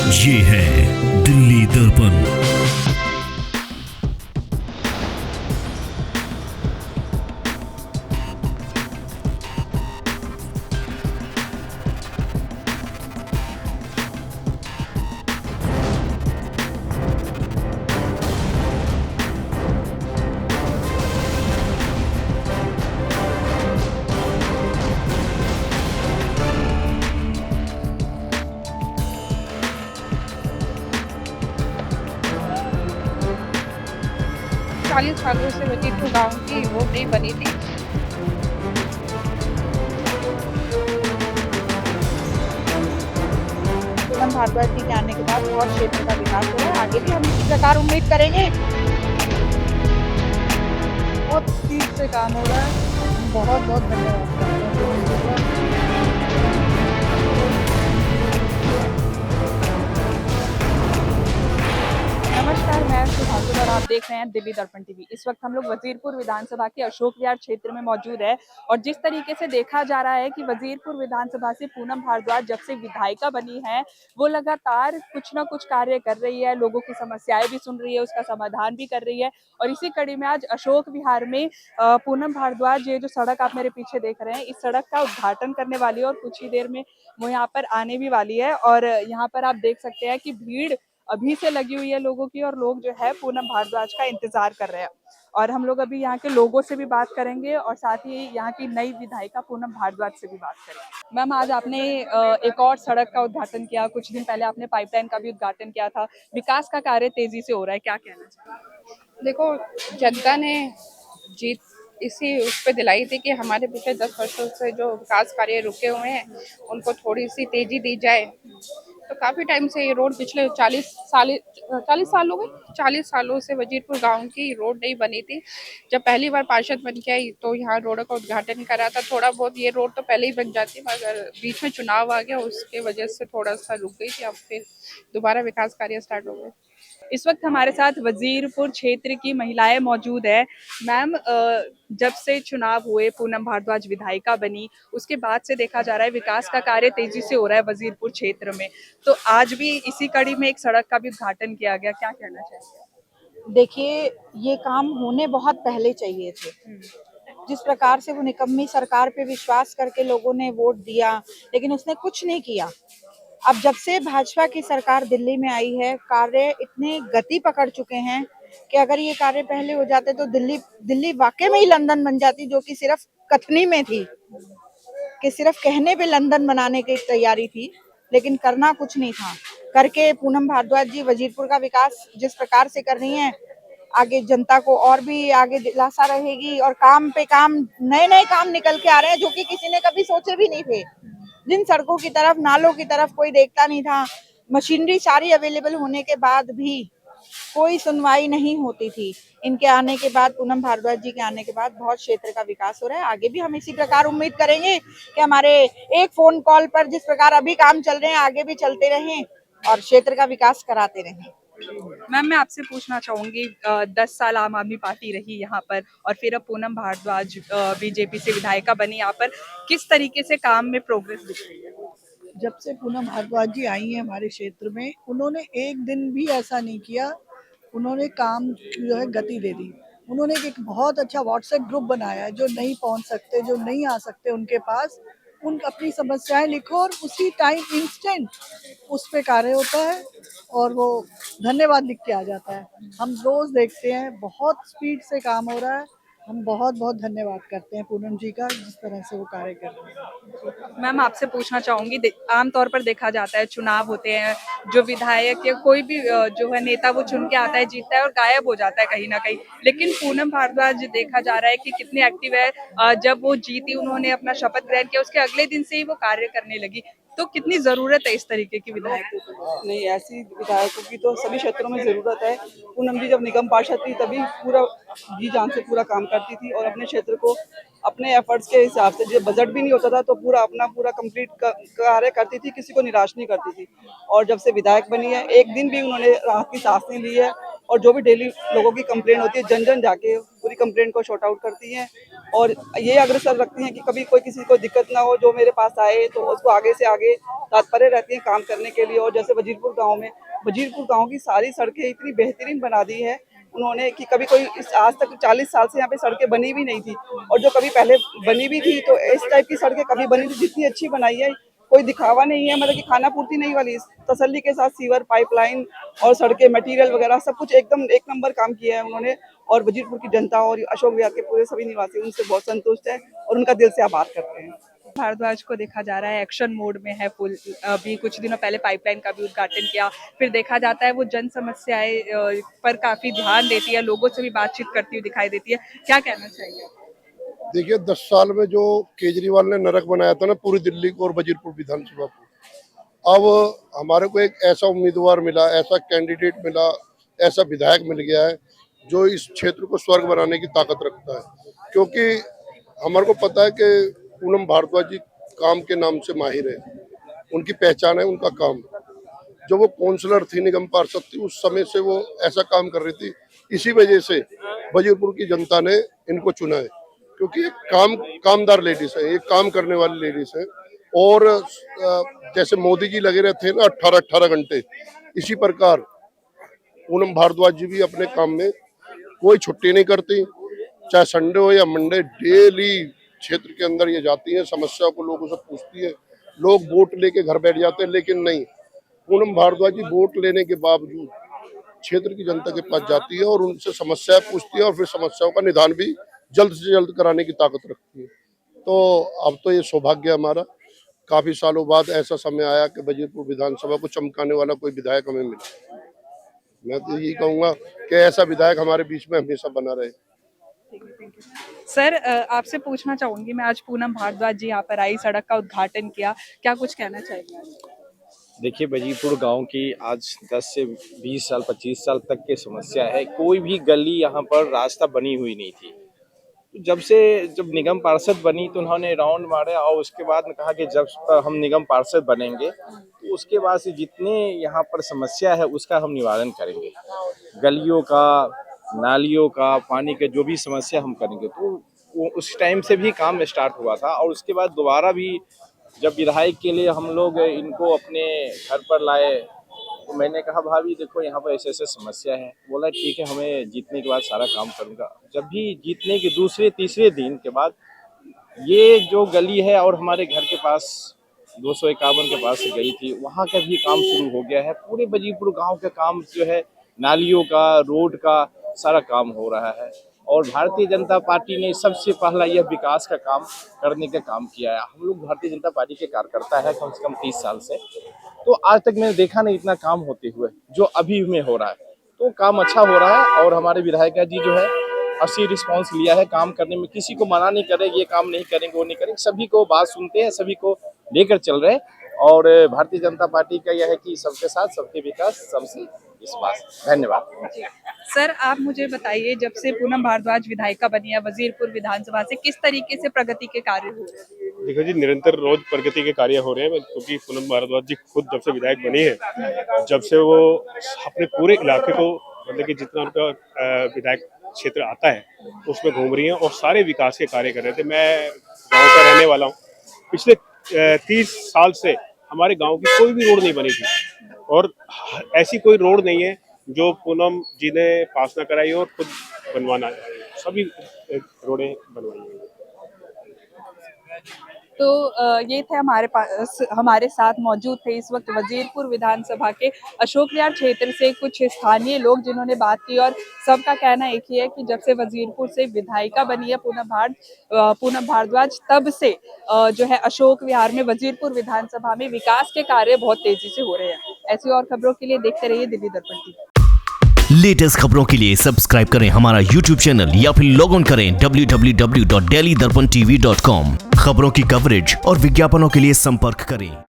ये है दिल्ली दर्पण। चालीस सालों से वजीरपुर गांव की रोड नहीं बनी थी। पूनम भारद्वाज जी के आने के बाद बहुत क्षेत्र का विकास हो रहा है। आगे भी हम इसी प्रकार उम्मीद करेंगे। बहुत स्पीड से काम हो रहा है। बहुत बहुत धन्यवाद करते हैं। नमस्कार, मैं सुधांशु और आप देख रहे हैं दिल्ली दर्पण टीवी। इस वक्त हम लोग वजीरपुर विधानसभा के अशोक विहार क्षेत्र में मौजूद है और जिस तरीके से देखा जा रहा है कि वजीरपुर विधानसभा से पूनम भारद्वाज जब से विधायिका बनी है, वो लगातार कुछ ना कुछ कार्य कर रही है, लोगों की समस्याएं भी सुन रही है, उसका समाधान भी कर रही है। और इसी कड़ी में आज अशोक विहार में पूनम भारद्वाज, ये जो सड़क आप मेरे पीछे देख रहे हैं, इस सड़क का उद्घाटन करने वाली है और कुछ ही देर में वो यहाँ पर आने भी वाली है। और यहाँ पर आप देख सकते हैं कि भीड़ अभी से लगी हुई है लोगों की, और लोग जो है पूनम भारद्वाज का इंतजार कर रहे हैं। और हम लोग अभी यहाँ के लोगों से भी बात करेंगे और साथ ही यहाँ की नई विधायिका पूनम भारद्वाज से भी बात करेंगे। मैम, आज आपने एक और सड़क का उद्घाटन किया, कुछ दिन पहले आपने पाइपलाइन का भी उद्घाटन किया था। विकास का कार्य तेजी से हो रहा है, क्या कहना चाहिए? देखो, जनता ने जीत इसी उस पे दिलाई थी कि हमारे पिछले 10 वर्षों से जो विकास कार्य रुके हुए हैं उनको थोड़ी सी तेजी दी जाए। तो काफी टाइम से ये रोड पिछले 40 साल हो गए। 40 सालों से वजीरपुर गांव की रोड नहीं बनी थी। जब पहली बार पार्षद बन के आई तो यहाँ रोड का उद्घाटन करा था। थोड़ा बहुत ये रोड तो पहले ही बन जाती, मगर बीच में चुनाव आ गया, उसके वजह से थोड़ा सा रुक गई थी। अब फिर दोबारा विकास कार्य स्टार्ट हो गए। इस वक्त हमारे साथ वजीरपुर क्षेत्र की महिलाएं मौजूद है। मैम, जब से चुनाव हुए, पूनम भारद्वाज विधायिका बनी, उसके बाद से देखा जा रहा है विकास का कार्य तेजी से हो रहा है वजीरपुर क्षेत्र में। तो आज भी इसी कड़ी में एक सड़क का भी उद्घाटन किया गया, क्या कहना चाहिए? देखिए, ये काम होने बहुत पहले चाहिए थे। जिस प्रकार से वो निकम्मी सरकार पे विश्वास करके लोगों ने वोट दिया, लेकिन उसने कुछ नहीं किया। अब जब से भाजपा की सरकार दिल्ली में आई है, कार्य इतने गति पकड़ चुके हैं कि अगर ये कार्य पहले हो जाते तो दिल्ली दिल्ली वाकई में ही लंदन बन जाती, जो कि सिर्फ कथनी में थी, कि सिर्फ कहने पे लंदन बनाने की तैयारी थी, लेकिन करना कुछ नहीं था। करके पूनम भारद्वाज जी वजीरपुर का विकास जिस प्रकार से कर रही हैं, आगे जनता को और भी आगे दिलासा रहेगी। और काम पे काम, नए नए काम निकल के आ रहे हैं जो कि किसी ने कभी सोचे भी नहीं थे। जिन सड़कों की तरफ, नालों की तरफ कोई देखता नहीं था, मशीनरी सारी अवेलेबल होने के बाद भी कोई सुनवाई नहीं होती थी। इनके आने के बाद, पूनम भारद्वाज जी के आने के बाद बहुत क्षेत्र का विकास हो रहा है। आगे भी हम इसी प्रकार उम्मीद करेंगे कि हमारे एक फोन कॉल पर जिस प्रकार अभी काम चल रहे हैं, आगे भी चलते रहें और क्षेत्र का विकास कराते रहें। मैम, मैं आपसे पूछना चाहूंगी, 10 साल आम आदमी पार्टी रही यहाँ पर और फिर अब पूनम भारद्वाज बीजेपी से विधायिका बनी, यहाँ पर किस तरीके से काम में प्रोग्रेस दिख रही है? जब से पूनम भारद्वाज जी आई हैं हमारे क्षेत्र में, उन्होंने एक दिन भी ऐसा नहीं किया। उन्होंने काम की जो है गति दे दी। उन्होंने एक बहुत अच्छा व्हाट्सएप ग्रुप बनाया है। जो नहीं पहुंच सकते, जो नहीं आ सकते, उनके पास उन अपनी समस्याएं लिखो और उसी टाइम इंस्टेंट उस पे कार्य होता है और वो धन्यवाद लिख के आ जाता है। हम रोज देखते हैं, बहुत स्पीड से काम हो रहा है। हम बहुत बहुत धन्यवाद करते हैं पूनम जी का, जिस तरह से वो कार्य कर रहे हैं। मैम, आपसे पूछना चाहूंगी, आमतौर पर देखा जाता है चुनाव होते हैं, जो विधायक या कोई भी जो है नेता, वो चुन के आता है, जीतता है और गायब हो जाता है कहीं ना कहीं। लेकिन पूनम भारद्वाज देखा जा रहा है कि कितनी एक्टिव है। जब वो जीती, उन्होंने अपना शपथ ग्रहण किया, उसके अगले दिन से ही वो कार्य करने लगी। तो कितनी जरूरत है इस तरीके की विधायकों को? नहीं, ऐसी विधायकों की तो सभी क्षेत्रों में जरूरत है। पूनम जी जब निगम पार्षद थी तभी पूरा जी जान से पूरा काम करती थी और अपने क्षेत्र को अपने एफर्ट्स के हिसाब से, जब बजट भी नहीं होता था तो पूरा कंप्लीट कार्य करती थी, किसी को निराश नहीं करती थी। और जब से विधायक बनी है, एक दिन भी उन्होंने राहत की सांस नहीं ली है। और जो भी डेली लोगों की कंप्लेंट होती है जन जन जाके पूरी कंप्लेंट को शॉर्ट आउट करती हैं और ये अग्रसर रखती हैं कि कभी कोई किसी को दिक्कत ना हो, जो मेरे पास आए तो उसको आगे से आगे तत्पर रहती हैं काम करने के लिए। और जैसे वजीरपुर गांव की सारी सड़कें इतनी बेहतरीन बना दी है उन्होंने कि कभी कोई आज तक 40 साल से यहाँ पे सड़कें बनी भी नहीं थी, और जो कभी पहले बनी भी थी तो इस टाइप की सड़कें कभी बनी थी जितनी अच्छी बनाई है। कोई दिखावा नहीं है, मतलब कि खाना पूर्ति नहीं वाली, तसल्ली के साथ सीवर पाइपलाइन और सड़कें मटेरियल वगैरह सब कुछ एकदम एक नंबर काम किया है उन्होंने। और वजीरपुर की जनता और अशोक विहार के पूरे सभी निवासी उनसे बहुत संतुष्ट है और उनका दिल से आभार करते हैं। भारद्वाज को देखा जा रहा है एक्शन मोड में है फुल। अभी कुछ दिनों पहले पाइपलाइन का भी उद्घाटन किया, फिर देखा जाता है वो जन समस्याएं पर काफी ध्यान देती है, लोगों से भी बातचीत करती हुई दिखाई देती है। क्या कहना चाहिए? देखिए 10 साल में जो केजरीवाल ने नरक बनाया था ना पूरी दिल्ली को और वजीरपुर विधानसभा को, अब हमारे को एक ऐसा उम्मीदवार मिला, ऐसा कैंडिडेट मिला, ऐसा विधायक मिल गया है जो इस क्षेत्र को स्वर्ग बनाने की ताकत रखता है। क्योंकि हमारे को पता है कि पूनम भारद्वाज जी काम के नाम से माहिर है, उनकी पहचान है उनका काम। जो वो काउंसलर थी, निगम पार्षद थी, उस समय से वो ऐसा काम कर रही थी। इसी वजह से वजीरपुर की जनता ने इनको चुना है, क्योंकि एक कामदार लेडीज है, एक काम करने वाली लेडीज है। और जैसे मोदी जी लगे रहते हैं ना 18 घंटे, इसी प्रकार पूनम भारद्वाज जी भी अपने काम में कोई छुट्टी नहीं करती, चाहे संडे हो या मंडे, डेली क्षेत्र के अंदर ये जाती है, समस्या को लोगों से पूछती है। लोग वोट लेके घर बैठ जाते हैं, लेकिन नहीं, पूनम भारद्वाज जी वोट लेने के बावजूद क्षेत्र की जनता के पास जाती है और उनसे समस्या पूछती है और फिर समस्याओं का निदान भी जल्द से जल्द कराने की ताकत रखती है। तो अब तो ये सौभाग्य हमारा, काफी सालों बाद ऐसा समय आया कि वजीरपुर विधानसभा को चमकाने वाला कोई विधायक हमें मिला। मैं तो यही कहूंगा कि ऐसा विधायक हमारे बीच में हमेशा बना रहे। सर, आपसे पूछना चाहूंगी मैं, आज पूनम भारद्वाज जी यहाँ पर आई, सड़क का उद्घाटन किया, क्या कुछ कहना चाहिए? देखिए, वजीरपुर गांव की आज 10 से 20 साल 25 साल तक की समस्या है। कोई भी गली यहाँ पर रास्ता बनी हुई नहीं थी। जब निगम पार्षद बनी तो उन्होंने राउंड मारा और उसके बाद में कहा कि जब हम निगम पार्षद बनेंगे तो उसके बाद से जितने यहाँ पर समस्या है उसका हम निवारण करेंगे। गलियों का, नालियों का, पानी के जो भी समस्या हम करेंगे। तो वो उस टाइम से भी काम स्टार्ट हुआ था और उसके बाद दोबारा भी जब विधायक के लिए हम लोग इनको अपने घर पर लाए तो मैंने कहा भाभी देखो यहाँ पर ऐसे समस्या है। बोला ठीक है, हमें जीतने के बाद सारा काम करूँगा। जब भी जीतने के दूसरे तीसरे दिन के बाद ये जो गली है और हमारे घर के पास 251 के पास से गई थी, वहाँ का भी काम शुरू हो गया है। पूरे वजीरपुर गांव का काम जो है, नालियों का, रोड का सारा काम हो रहा है। और भारतीय जनता पार्टी ने सबसे पहला यह विकास का काम करने का काम किया है। हम लोग भारतीय जनता पार्टी के कार्यकर्ता है कम से कम 30 साल से, तो आज तक मैंने देखा नहीं इतना काम होते हुए जो अभी में हो रहा है। तो काम अच्छा हो रहा है और हमारे विधायक जी जो है अच्छी रिस्पांस लिया है काम करने में। किसी को मना नहीं कर रहे ये काम नहीं करेंगे वो नहीं करेंगे, सभी को बात सुनते हैं, सभी को लेकर चल रहे हैं। और भारतीय जनता पार्टी का यह है कि सबके साथ सबके विकास, सबसे विश्वास। धन्यवाद। सर, आप मुझे बताइए, जब से पूनम भारद्वाज विधायिका बनी है वजीरपुर विधानसभा से, किस तरीके से प्रगति के कार्य हो रहे हैं? देखो जी, निरंतर रोज प्रगति के कार्य हो रहे हैं, क्योंकि पूनम भारद्वाज जी खुद जब से विधायक बनी है, जब से वो अपने पूरे इलाके को, मतलब कि जितना उनका विधायक क्षेत्र आता है उसमें घूम रही हैं और सारे विकास के कार्य कर रहे थे। मैं गाँव का रहने वाला हूँ। पिछले 30 साल से हमारे गाँव की कोई भी रोड नहीं बनी थी और ऐसी कोई रोड नहीं है जो पूनम जी ने पास ना कराई और खुद बनवाना, सभी रोडें बनवाई हैं। तो ये थे हमारे साथ मौजूद थे इस वक्त वजीरपुर विधानसभा के अशोक विहार क्षेत्र से कुछ स्थानीय लोग जिन्होंने बात की, और सबका कहना एक ही है कि जब से वजीरपुर से विधायिका बनी है पूनम भारद्वाज, तब से जो है अशोक विहार में वजीरपुर विधानसभा में विकास के कार्य बहुत तेजी से हो रहे हैं। ऐसी और खबरों के लिए देखते रहिए दिल्ली दर्पण टीवी। लेटेस्ट खबरों के लिए सब्सक्राइब करें हमारा YouTube चैनल या फिर लॉग ऑन करें www.delhidarpantv.com। खबरों की कवरेज और विज्ञापनों के लिए संपर्क करें।